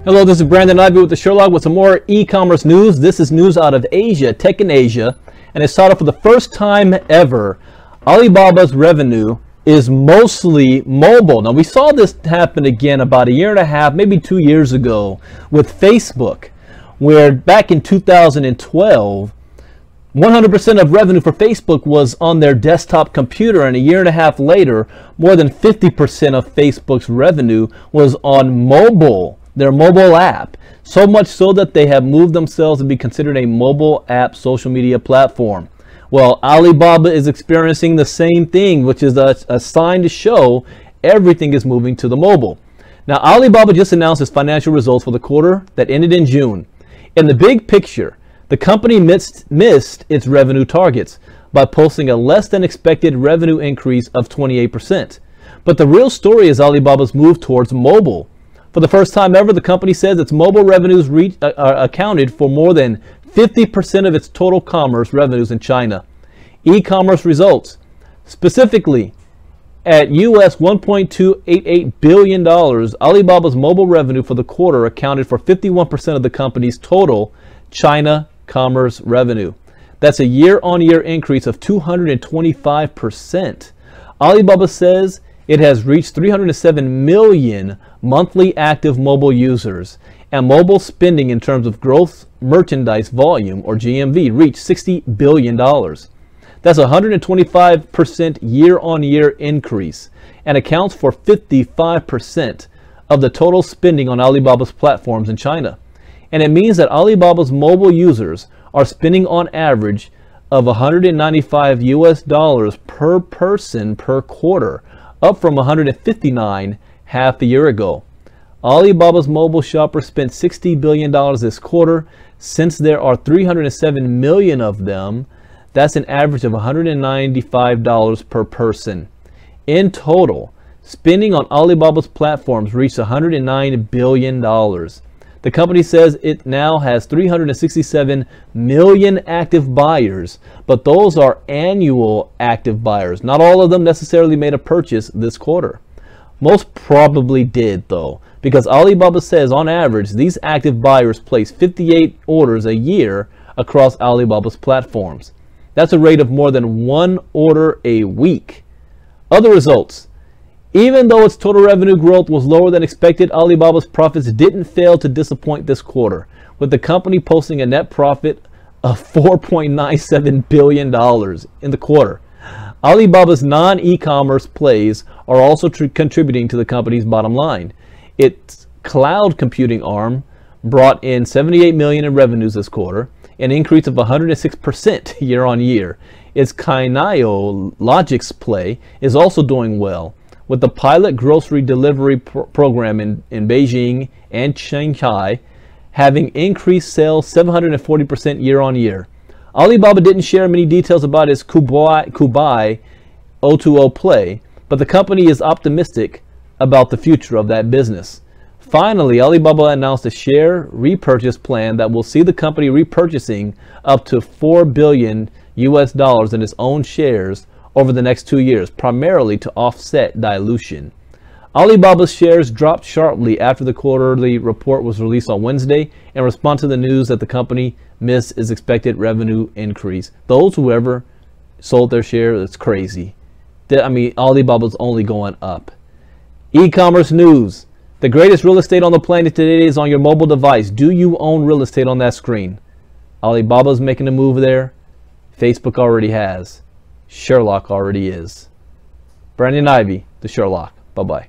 Hello, this is Brandon Ivey with the Sherlock with some more e-commerce news. This is news out of Asia, tech in Asia, and it started for the first time ever. Alibaba's revenue is mostly mobile. Now, we saw this happen again about a year and a half, maybe 2 years ago with Facebook, where back in 2012, 100% of revenue for Facebook was on their desktop computer, and a year and a half later, more than 50% of Facebook's revenue was on mobile, their mobile app. So much so that they have moved themselves to be considered a mobile app social media platform. Well, Alibaba is experiencing the same thing, which is a sign to show everything is moving to the mobile. Now, Alibaba just announced its financial results for the quarter that ended in June. In the big picture, the company missed its revenue targets by posting a less than expected revenue increase of 28%. But the real story is Alibaba's move towards mobile. For the first time ever, the company says its mobile revenues accounted for more than 50% of its total commerce revenues in China. E-commerce results, specifically at US $1.288 billion, Alibaba's mobile revenue for the quarter accounted for 51% of the company's total China commerce revenue. That's a year-on-year increase of 225%. Alibaba says it has reached 307 million monthly active mobile users, and mobile spending in terms of gross merchandise volume, or GMV, reached $60 billion. That's a 125% year-on-year increase and accounts for 55% of the total spending on Alibaba's platforms in China. And it means that Alibaba's mobile users are spending on average of $195 per person per quarter, up from 159 half a year ago. Alibaba's mobile shoppers spent $60 billion this quarter. Since there are 307 million of them, that's an average of $195 per person. In total, spending on Alibaba's platforms reached $109 billion. The company says it now has 367 million active buyers, but those are annual active buyers. Not all of them necessarily made a purchase this quarter. Most probably did, though, because Alibaba says on average these active buyers place 58 orders a year across Alibaba's platforms. That's a rate of more than 1 order a week. Other results. Even though its total revenue growth was lower than expected, Alibaba's profits didn't fail to disappoint this quarter, with the company posting a net profit of $4.97 billion in the quarter. Alibaba's non-e-commerce plays are also contributing to the company's bottom line. Its cloud computing arm brought in $78 million in revenues this quarter, an increase of 106% year on year. Its Cainiao Logics play is also doing well, with the pilot grocery delivery program in Beijing and Shanghai having increased sales 740% year on year. Alibaba didn't share many details about its Kubai O2O play, but the company is optimistic about the future of that business. Finally, Alibaba announced a share repurchase plan that will see the company repurchasing up to $4 billion in its own shares over the next 2 years, primarily to offset dilution. Alibaba's shares dropped sharply after the quarterly report was released on Wednesday in response to the news that the company missed its expected revenue increase. Those who ever sold their shares, it's crazy. I mean, Alibaba's only going up. E-commerce news. The greatest real estate on the planet today is on your mobile device. Do you own real estate on that screen? Alibaba's making a move there. Facebook already has. Sherlock already is. Brandon Ivey, the Sherlock. Bye-bye.